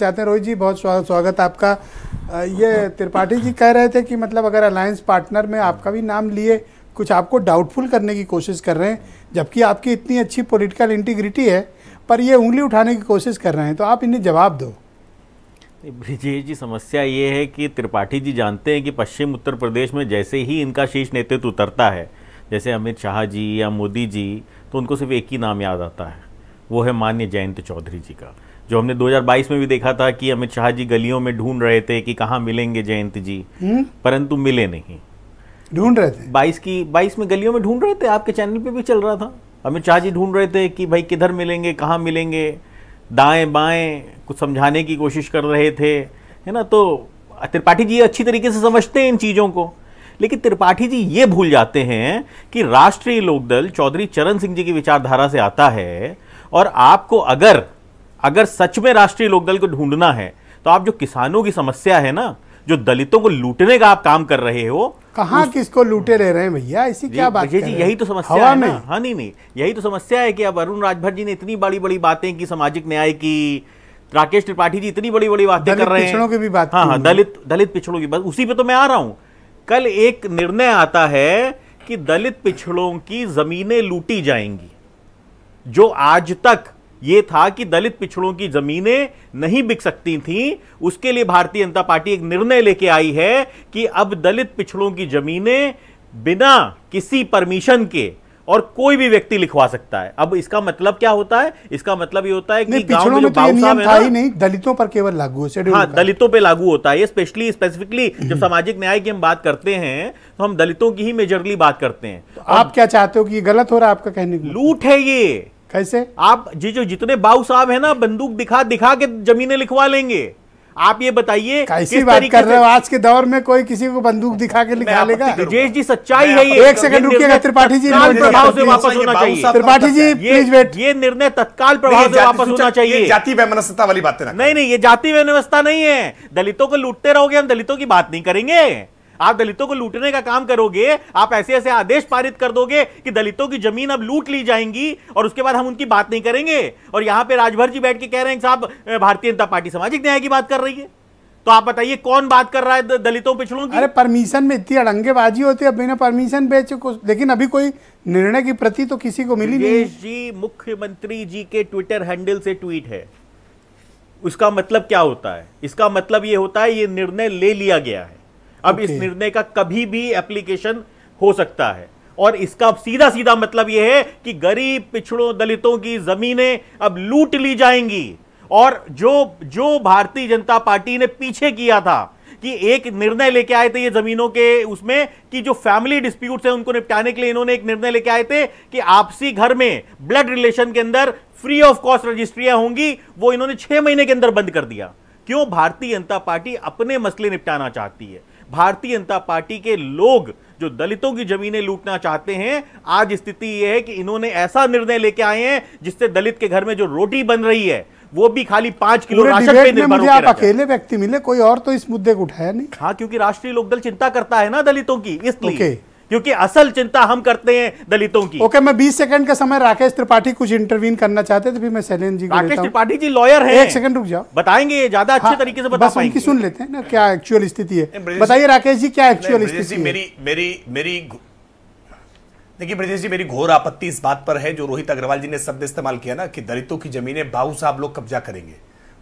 चाहते हैं। रोहित जी, बहुत स्वागत आपका। ये त्रिपाठी जी कह रहे थे कि मतलब अगर अलायंस पार्टनर में आपका भी नाम लिए कुछ आपको डाउटफुल करने की कोशिश कर रहे हैं, जबकि आपकी इतनी अच्छी पॉलिटिकल इंटीग्रिटी है, पर ये उंगली उठाने की कोशिश कर रहे हैं, तो आप इन्हें जवाब दो। ब्रिजेश जी, समस्या ये है कि त्रिपाठी जी जानते हैं कि पश्चिम उत्तर प्रदेश में जैसे ही इनका शीर्ष नेतृत्व उतरता है, जैसे अमित शाह जी या मोदी जी, तो उनको सिर्फ एक ही नाम याद आता है, वो है माननीय जयंत चौधरी जी का। जो हमने 2022 में भी देखा था कि अमित शाह जी गलियों में ढूंढ रहे थे कि कहाँ मिलेंगे जयंत जी, परंतु मिले नहीं। ढूंढ रहे थे 22 में गलियों में ढूंढ रहे थे, आपके चैनल पे भी चल रहा था। अमित शाह जी ढूंढ रहे थे कि भाई किधर मिलेंगे, कहाँ मिलेंगे, दाएं बाएं कुछ समझाने की कोशिश कर रहे थे, है ना। तो त्रिपाठी जी अच्छी तरीके से समझते हैं इन चीज़ों को, लेकिन त्रिपाठी जी ये भूल जाते हैं कि राष्ट्रीय लोकदल चौधरी चरण सिंह जी की विचारधारा से आता है, और आपको अगर सच में राष्ट्रीय लोकदल को ढूंढना है तो आप जो किसानों की समस्या है ना, जो दलितों को लूटने का आप काम कर रहे हो, कहाँ किसको लूटे ले रहे हैं भैया, ऐसी क्या बात कर रहे हैं? यही तो समस्या है ना। हाँ नहीं, यही तो समस्या है कि अब अरुण राजभर जी ने इतनी बड़ी बड़ी बातें की सामाजिक न्याय की, राकेश त्रिपाठी जी इतनी बड़ी बड़ी बातें कर रहे हैं, पिछड़ों की भी बात। हाँ, दलित पिछड़ों की बात, उसी पे तो मैं आ रहा हूं। कल एक निर्णय आता है कि दलित पिछड़ों की जमीनें लूटी जाएंगी। जो आज तक ये था कि दलित पिछड़ों की जमीनें नहीं बिक सकती थीं, उसके लिए भारतीय जनता पार्टी एक निर्णय लेके आई है कि अब दलित पिछड़ों की जमीनें बिना किसी परमिशन के और कोई भी व्यक्ति लिखवा सकता है। अब इसका मतलब क्या होता है? इसका मतलब ये होता है कि गांव में जो बाबू साहब है ना, नहीं, दलितों पर केवल लागू है। हाँ, दलितों पे लागू होता है। ये स्पेसिफिकली जब सामाजिक न्याय की हम बात करते हैं तो हम दलितों की ही मेजरली बात करते हैं। तो आप क्या चाहते हो कि ये गलत हो रहा है? आपका कहने की लूट है ये। कैसे? आप जो जितने बाबू साहब है ना, बंदूक दिखा के जमीनें लिखवा लेंगे। आप ये बताइए कैसी बात कर रहे हो? आज के दौर में कोई किसी को बंदूक दिखा के लिखा लेगा? ब्रिजेश जी, सच्चाई है ये। एक सेकंड रुकिएगा त्रिपाठी जी, प्रभाव से वापस होना चाहिए। Tripathi ji please wait. ये निर्णय तत्काल प्रभाव से वापस होना चाहिए। जाति वैमनस्यता वाली बातें नहीं, ये जाति व्यवस्था नहीं है। दलितों को लूटते रहोगे, हम दलितों की बात नहीं करेंगे। आप दलितों को लूटने का काम करोगे, आप ऐसे ऐसे आदेश पारित कर दोगे कि दलितों की जमीन अब लूट ली जाएंगी, और उसके बाद हम उनकी बात नहीं करेंगे। और यहां पे राजभर जी बैठ के कह रहे हैं साहब भारतीय जनता पार्टी सामाजिक न्याय की बात कर रही है। तो आप बताइए कौन बात कर रहा है दलितों पिछड़ों की? अरे परमिशन में इतनी अड़ंगेबाजी होती है, बिना परमिशन बेचे कुछ, लेकिन अभी कोई निर्णय की प्रति तो किसी को मिली नहीं। जी, मुख्यमंत्री जी के ट्विटर हैंडल से ट्वीट है, उसका मतलब क्या होता है? इसका मतलब यह होता है ये निर्णय ले लिया गया है। अब इस निर्णय का कभी भी एप्लीकेशन हो सकता है, और इसका सीधा सीधा मतलब यह है कि गरीब पिछड़ों दलितों की जमीनें अब लूट ली जाएंगी। और जो भारतीय जनता पार्टी ने पीछे किया था कि एक निर्णय लेके आए थे ये जमीनों के उसमें कि जो फैमिली डिस्प्यूट्स हैं उनको निपटाने के लिए इन्होंने एक निर्णय लेके आए थे कि आपसी घर में ब्लड रिलेशन के अंदर फ्री ऑफ कॉस्ट रजिस्ट्रियां होंगी, वो इन्होंने 6 महीने के अंदर बंद कर दिया। क्यों? भारतीय जनता पार्टी अपने मसले निपटाना चाहती है। भारतीय जनता पार्टी के लोग जो दलितों की जमीनें लूटना चाहते हैं, आज स्थिति यह है कि इन्होंने ऐसा निर्णय लेके आए हैं जिससे दलित के घर में जो रोटी बन रही है वो भी खाली 5 किलो राशन पे निर्भर होकर। आप अकेले व्यक्ति मिले, कोई और तो इस मुद्दे को उठाया नहीं। हाँ, क्योंकि राष्ट्रीय लोकदल चिंता करता है ना दलितों की, इसलिए क्योंकि असल चिंता हम करते हैं दलितों की। ओके, मैं 20 सेकंड का समय, राकेश त्रिपाठी कुछ इंटरवीन करना चाहते थे, फिर मैं शैलेंद्र जी को राकेश त्रिपाठी जी लॉयर हैं। एक सेकंड रुक जाओ, बताएंगे ज्यादा अच्छे तरीके से बता पाएंगे। उनकी सुन लेते हैं ना क्या एक्चुअल स्थिति है। बताइए राकेश जी, क्या एक्चुअल स्थिति है? देखिए ब्रिजेश जी, मेरी घोर आपत्ति इस बात पर है जो रोहित अग्रवाल जी ने शब्द इस्तेमाल किया ना कि दलितों की जमीनें बाबू साहब लोग कब्जा करेंगे।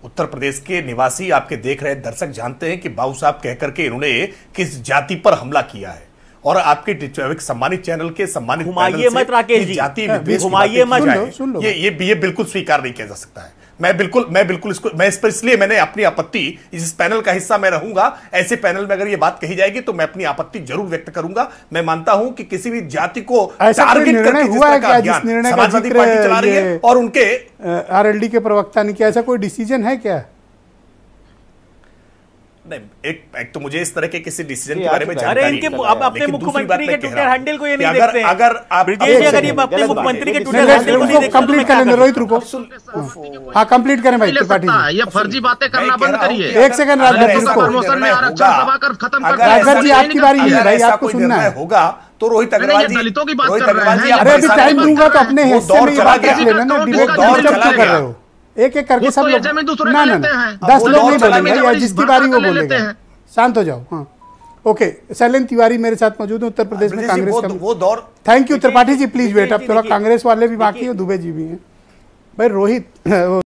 उत्तर प्रदेश के निवासी, आपके देख रहे दर्शक जानते हैं कि बाबू साहब कहकर के इन्होंने किस जाति पर हमला किया है, और आपके सम्मानित चैनल के सम्मानित घुमाइए मत राकेश जी, जाति घुमाइए मत। ये बिल्कुल स्वीकार नहीं किया जा सकता है। मैं बिल्कुल इस पर इसलिए मैंने अपनी आपत्ति, इस पैनल का हिस्सा मैं रहूंगा, ऐसे पैनल में अगर ये बात कही जाएगी तो मैं अपनी आपत्ति जरूर व्यक्त करूंगा। मैं मानता हूं कि किसी भी जाति को टारगेट करके जिस तरह का अभियान समाजवादी पार्टी चला रही है और उनके आरएलडी के प्रवक्ता ने किया, ऐसा कोई डिसीजन है क्या? नहीं, एक तो मुझे इस तरह के किसी डिसीजन के बारे में जानकारी नहीं। अरे इनके, अब अपने मुख्यमंत्री के ट्विटर हैंडल को ये नहीं देखते हैं। अगर आप ब्रिजेश जी, अगर ये अपने मुख्यमंत्री के ट्विटर हैंडल को नहीं देखते, कंप्लीट करें रोहित, रुको। हाँ, कंप्लीट करें भाई त्रिपाठी जी। ये फर्जी बातें करना बंद करिए। एक सेकंड राजभर जी, प्रमोशन में आरक्षण दबाकर खत्म कर। राजभर जी आपकी बारी है भाई, आपको सुनना है। होगा तो रोहित अग्रवाल जी, दलितों की बात कर रहे हैं। अरे अभी टाइम दूंगा तो अपने हिस्से में ये बात रख लेना ना, डिबेट कर रहे हो। एक एक करके खुद सब तो लोग ये जमीन दूसरे ना का ना लेते ना हैं। 10 वो लोग दौर नहीं चला बोलेंगे, गया, या जिसकी बारी वो ले लेते बोलेगा। हैं। शांत हो जाओ। हाँ ओके, शैलेंद्र तिवारी मेरे साथ मौजूद है, उत्तर प्रदेश में ब्रजेश जी, कांग्रेस का। वो दौर thank you Tripathi ji, please wait, अब देखिए, थोड़ा देखिए। कांग्रेस वाले भी बाकी हैं, दुबे जी भी हैं। भाई रोहित